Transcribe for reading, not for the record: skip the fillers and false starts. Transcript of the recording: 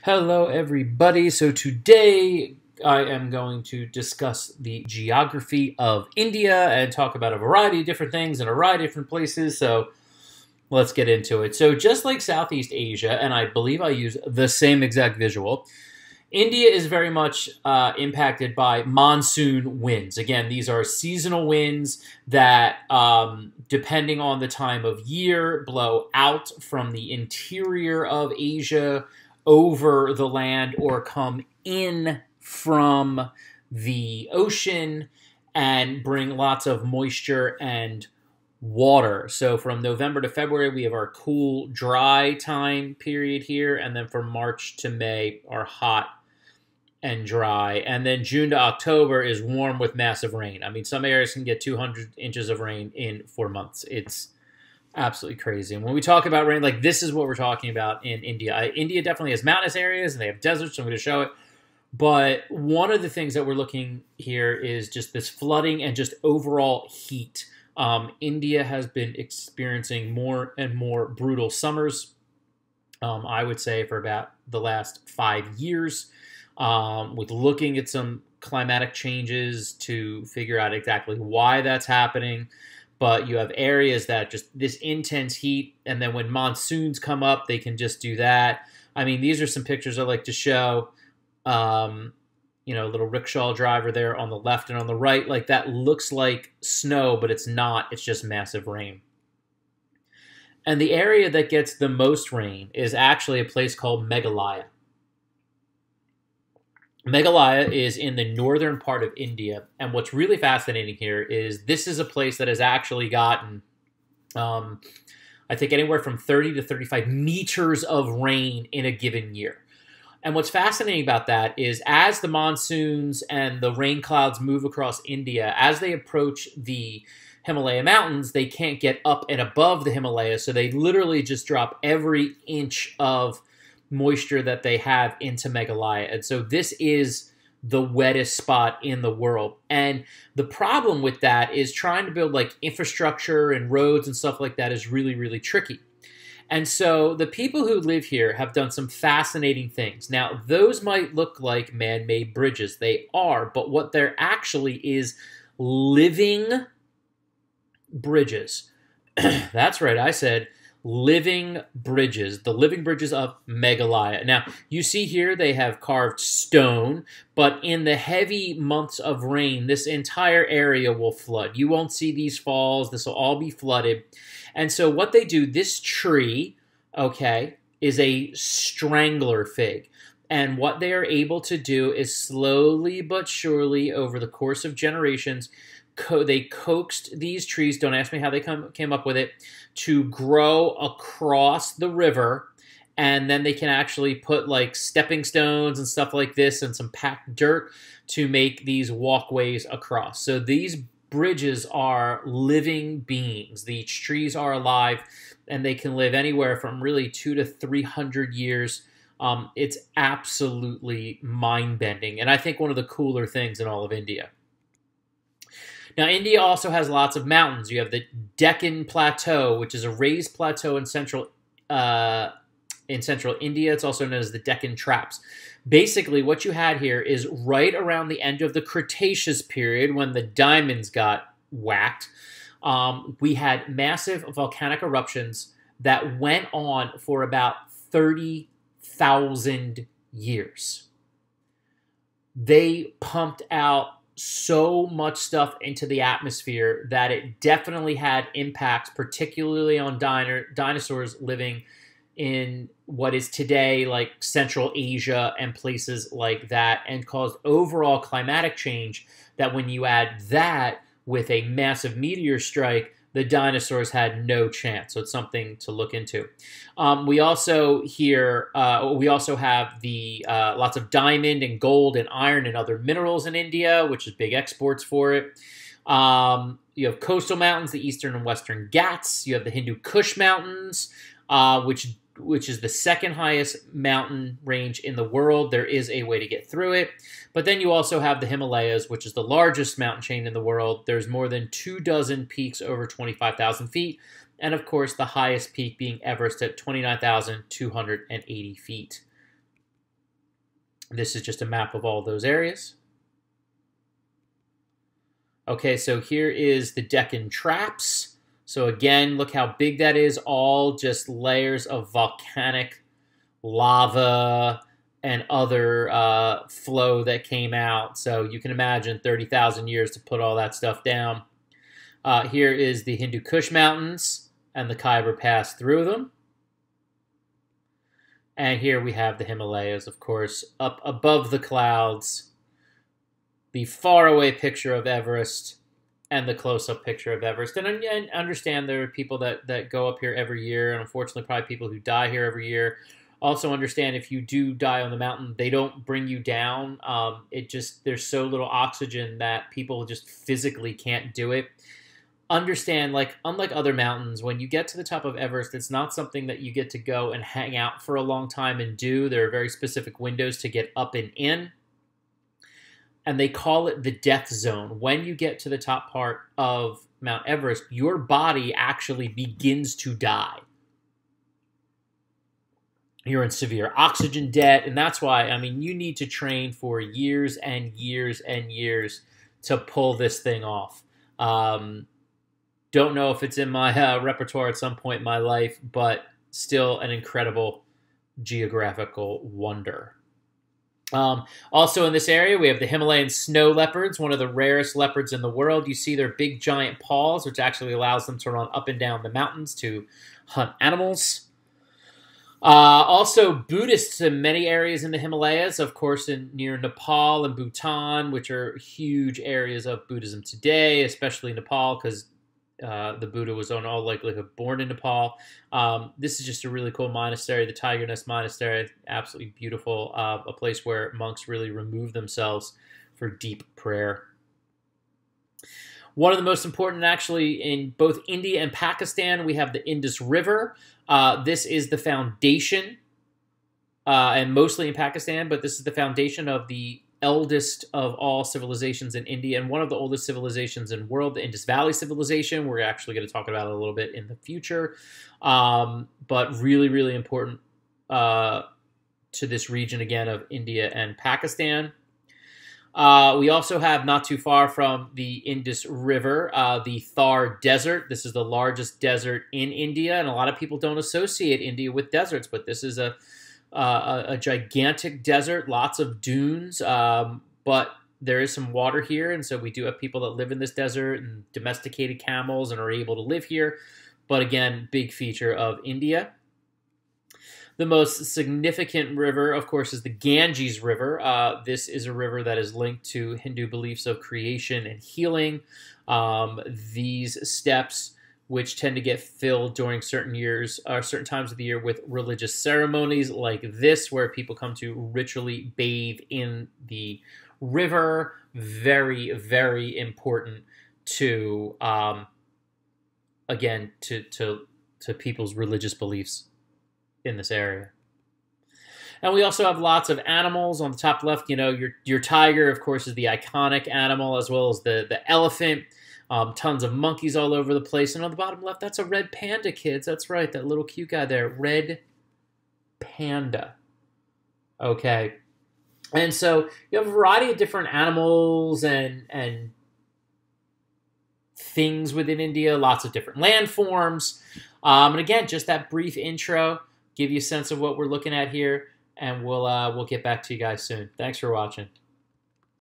Hello, everybody. So today I am going to discuss the geography of India and talk about a variety of different things in a variety of different places. So let's get into it. So just like Southeast Asia, and I believe I use the same exact visual, India is very much impacted by monsoon winds. Again, these are seasonal winds that, depending on the time of year, blow out from the interior of Asia over the land or come in from the ocean and bring lots of moisture and water. So from November to February, we have our cool, dry time period here, and then from March to May, our hot and dry. And then June to October is warm with massive rain. I mean, some areas can get 200 inches of rain in 4 months. It's absolutely crazy. And when we talk about rain, like this is what we're talking about in India. India definitely has mountainous areas and they have deserts, so I'm going to show it. But one of the things that we're looking here is just this flooding and just overall heat. India has been experiencing more and more brutal summers, I would say, for about the last 5 years, with looking at some climatic changes to figure out exactly why that's happening. But you have areas that just this intense heat, and then when monsoons come up, they can just do that. I mean, these are some pictures I like to show. Little rickshaw driver there on the left and on the right. Like that looks like snow, but it's not. It's just massive rain. And the area that gets the most rain is actually a place called Meghalaya. Meghalaya is in the northern part of India, and what's really fascinating here is this is a place that has actually gotten, I think, anywhere from 30 to 35 meters of rain in a given year. And what's fascinating about that is as the monsoons and the rain clouds move across India, as they approach the Himalaya mountains, they can't get up and above the Himalayas, so they literally just drop every inch of moisture that they have into Meghalaya. And so this is the wettest spot in the world. And the problem with that is trying to build like infrastructure and roads and stuff like that is really, really tricky. And so the people who live here have done some fascinating things. Now, those might look like man-made bridges. They are, but what they're actually is living bridges. That's right, I said living bridges, the living bridges of Meghalaya. Now, you see here they have carved stone, but in the heavy months of rain, this entire area will flood. You won't see these falls. This will all be flooded. And so what they do, this tree, okay, is a strangler fig. And what they are able to do is slowly but surely over the course of generations, they coaxed these trees, don't ask me how they came up with it, to grow across the river, and then they can actually put like stepping stones and stuff like this and some packed dirt to make these walkways across. So these bridges are living beings. These trees are alive, and they can live anywhere from really 200 to 300 years. It's absolutely mind-bending, and I think one of the cooler things in all of India. Now, India also has lots of mountains. You have the Deccan Plateau, which is a raised plateau in central India. It's also known as the Deccan Traps. Basically, what you had here is right around the end of the Cretaceous period when the diamonds got whacked, we had massive volcanic eruptions that went on for about 30,000 years. They pumped out so much stuff into the atmosphere that it definitely had impacts, particularly on dinosaurs living in what is today like Central Asia and places like that, and caused overall climatic change that when you add that with a massive meteor strike, the dinosaurs had no chance. So it's something to look into. We also have the lots of diamond and gold and iron and other minerals in India, which is big exports for it. You have coastal mountains, the eastern and western Ghats. You have the Hindu Kush Mountains, which is the second highest mountain range in the world. There is a way to get through it. But then you also have the Himalayas, which is the largest mountain chain in the world. There's more than 24 peaks over 25,000 feet. And of course, the highest peak being Everest at 29,280 feet. This is just a map of all those areas. Okay, so here is the Deccan Traps. So again, look how big that is. All just layers of volcanic lava and other flow that came out. So you can imagine 30,000 years to put all that stuff down. Here is the Hindu Kush Mountains, and the Khyber passed through them. And here we have the Himalayas, of course, up above the clouds. The faraway picture of Everest and the close-up picture of Everest. And I understand there are people that go up here every year, and unfortunately probably people who die here every year. Also understand if you do die on the mountain, they don't bring you down. There's so little oxygen that people just physically can't do it. Understand, like, unlike other mountains, when you get to the top of Everest, it's not something that you get to go and hang out for a long time and do. There are very specific windows to get up and in. And they call it the death zone. When you get to the top part of Mount Everest, your body actually begins to die. You're in severe oxygen debt, and that's why, I mean, you need to train for years and years and years to pull this thing off. Don't know if it's in my repertoire at some point in my life, but still an incredible geographical wonder. Also in this area, we have the Himalayan snow leopards, one of the rarest leopards in the world. You see their big giant paws, which actually allows them to run up and down the mountains to hunt animals. Also, Buddhists in many areas in the Himalayas, of course, near Nepal and Bhutan, which are huge areas of Buddhism today, especially Nepal, because the Buddha was in all likelihood born in Nepal. This is just a really cool monastery, the Tiger Nest Monastery, absolutely beautiful, a place where monks really remove themselves for deep prayer. One of the most important, actually, in both India and Pakistan, we have the Indus River. This is the foundation, and mostly in Pakistan, but this is the foundation of the eldest of all civilizations in India, and one of the oldest civilizations in the world, the Indus Valley Civilization. We're actually going to talk about it a little bit in the future, but really, really important to this region, again, of India and Pakistan. We also have, not too far from the Indus River, the Thar Desert. This is the largest desert in India, and a lot of people don't associate India with deserts, but this is a gigantic desert, lots of dunes, but there is some water here, and so we do have people that live in this desert and domesticated camels and are able to live here. But again, big feature of India. The most significant river, of course, is the Ganges River. This is a river that is linked to Hindu beliefs of creation and healing. These steps, which tend to get filled during certain years or certain times of the year with religious ceremonies like this, where people come to ritually bathe in the river. Very, very important to, again, to people's religious beliefs in this area. And we also have lots of animals. On the top left, you know, your tiger, of course, is the iconic animal, as well as the elephant. Tons of monkeys all over the place. And on the bottom left, that's a red panda, kids. That's right, that little cute guy there. Red panda. Okay. And so you have a variety of different animals and things within India, lots of different landforms. And again, just that brief intro, give you a sense of what we're looking at here, and we'll get back to you guys soon. Thanks for watching.